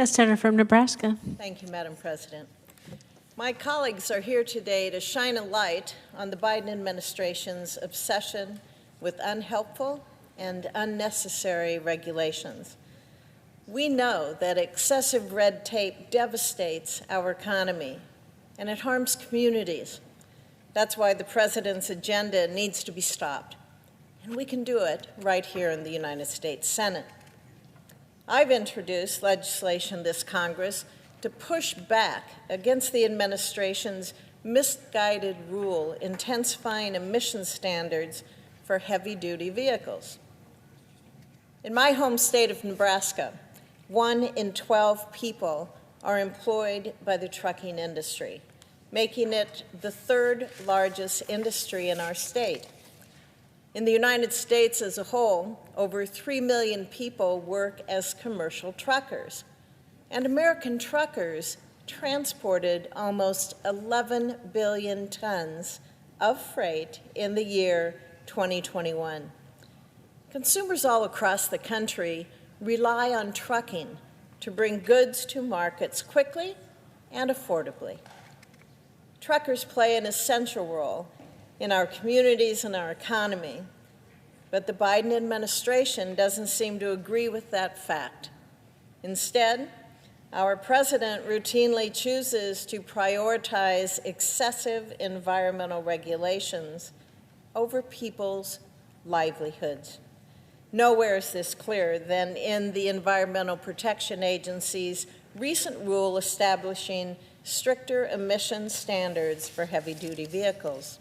The senator from Nebraska. Thank you, Madam President. My colleagues are here today to shine a light on the Biden administration's obsession with unhelpful and unnecessary regulations. We know that excessive red tape devastates our economy and it harms communities. That's why the president's agenda needs to be stopped. And we can do it right here in the United States Senate. I've introduced legislation this Congress to push back against the administration's misguided rule intensifying emission standards for heavy-duty vehicles. In my home state of Nebraska, 1 in 12 people are employed by the trucking industry, making it the third largest industry in our state. In the United States as a whole, over 3 million people work as commercial truckers, and American truckers transported almost 11 billion tons of freight in the year 2021. Consumers all across the country rely on trucking to bring goods to markets quickly and affordably. Truckers play an essential role in our communities and our economy, but the Biden administration doesn't seem to agree with that fact. Instead, our president routinely chooses to prioritize excessive environmental regulations over people's livelihoods. Nowhere is this clearer than in the Environmental Protection Agency's recent rule establishing stricter emission standards for heavy-duty vehicles.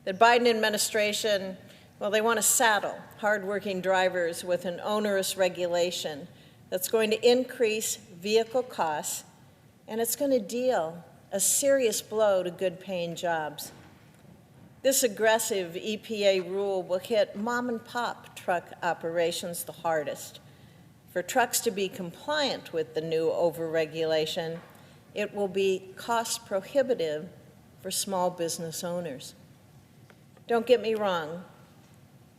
The Biden administration, well, they want to saddle hardworking drivers with an onerous regulation that's going to increase vehicle costs, and it's going to deal a serious blow to good-paying jobs. This aggressive EPA rule will hit mom-and-pop truck operations the hardest. For trucks to be compliant with the new overregulation, it will be cost-prohibitive for small business owners. Don't get me wrong.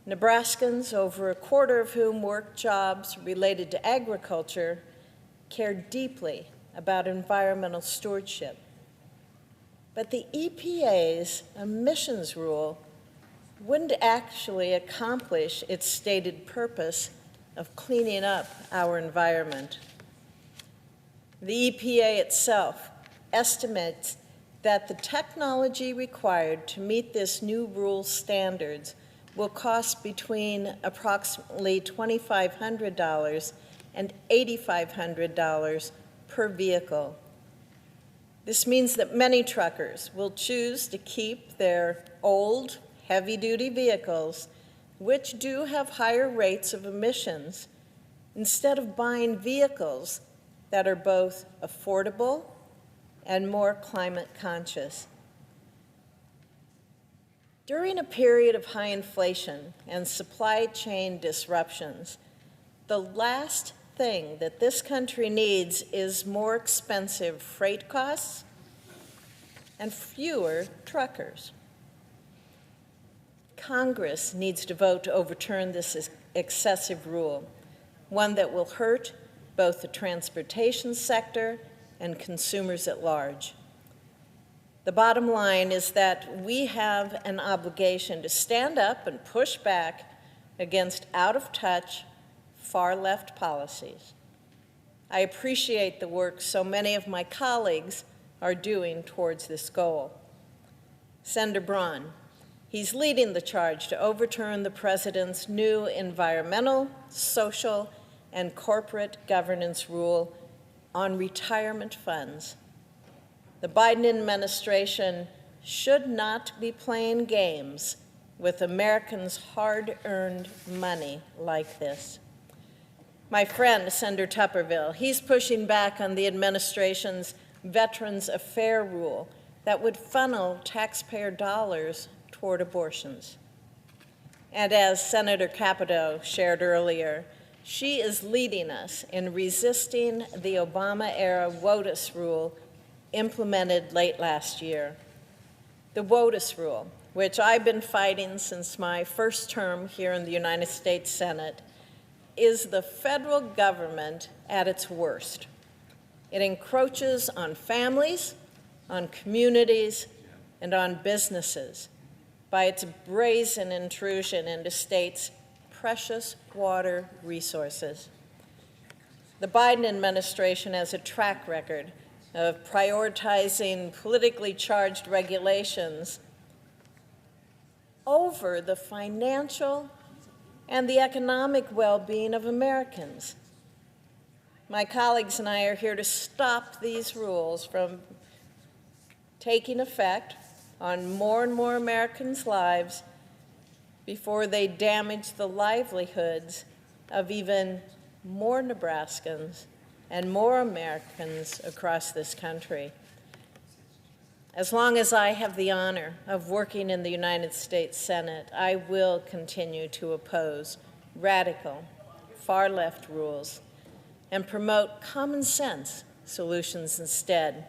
Nebraskans, over a quarter of whom work jobs related to agriculture, care deeply about environmental stewardship. But the EPA's emissions rule wouldn't actually accomplish its stated purpose of cleaning up our environment. The EPA itself estimates that the technology required to meet this new rule standards will cost between approximately $2,500 and $8,500 per vehicle. This means that many truckers will choose to keep their old, heavy-duty vehicles, which do have higher rates of emissions, instead of buying vehicles that are both affordable and more climate conscious. During a period of high inflation and supply chain disruptions, the last thing that this country needs is more expensive freight costs and fewer truckers. Congress needs to vote to overturn this excessive rule, one that will hurt both the transportation sector and consumers at large. The bottom line is that we have an obligation to stand up and push back against out-of-touch, far-left policies. I appreciate the work so many of my colleagues are doing towards this goal. Senator Braun, he's leading the charge to overturn the president's new environmental, social, and corporate governance rule on retirement funds. The Biden administration should not be playing games with Americans' hard-earned money like this. My friend, Senator Tupperville, he's pushing back on the administration's Veterans Affair rule that would funnel taxpayer dollars toward abortions. And as Senator Capito shared earlier, she is leading us in resisting the Obama-era WOTUS rule implemented late last year. The WOTUS rule, which I've been fighting since my first term here in the United States Senate, is the federal government at its worst. It encroaches on families, on communities, and on businesses by its brazen intrusion into states' precious water resources. The Biden administration has a track record of prioritizing politically charged regulations over the financial and the economic well-being of Americans. My colleagues and I are here to stop these rules from taking effect on more and more Americans' lives before they damage the livelihoods of even more Nebraskans and more Americans across this country. As long as I have the honor of working in the United States Senate, I will continue to oppose radical, far-left rules and promote common sense solutions instead.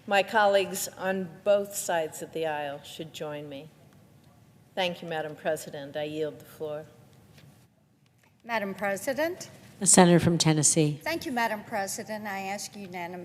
My colleagues on both sides of the aisle should join me. Thank you, Madam President. I yield the floor. Madam President. The senator from Tennessee. Thank you, Madam President. I ask unanimous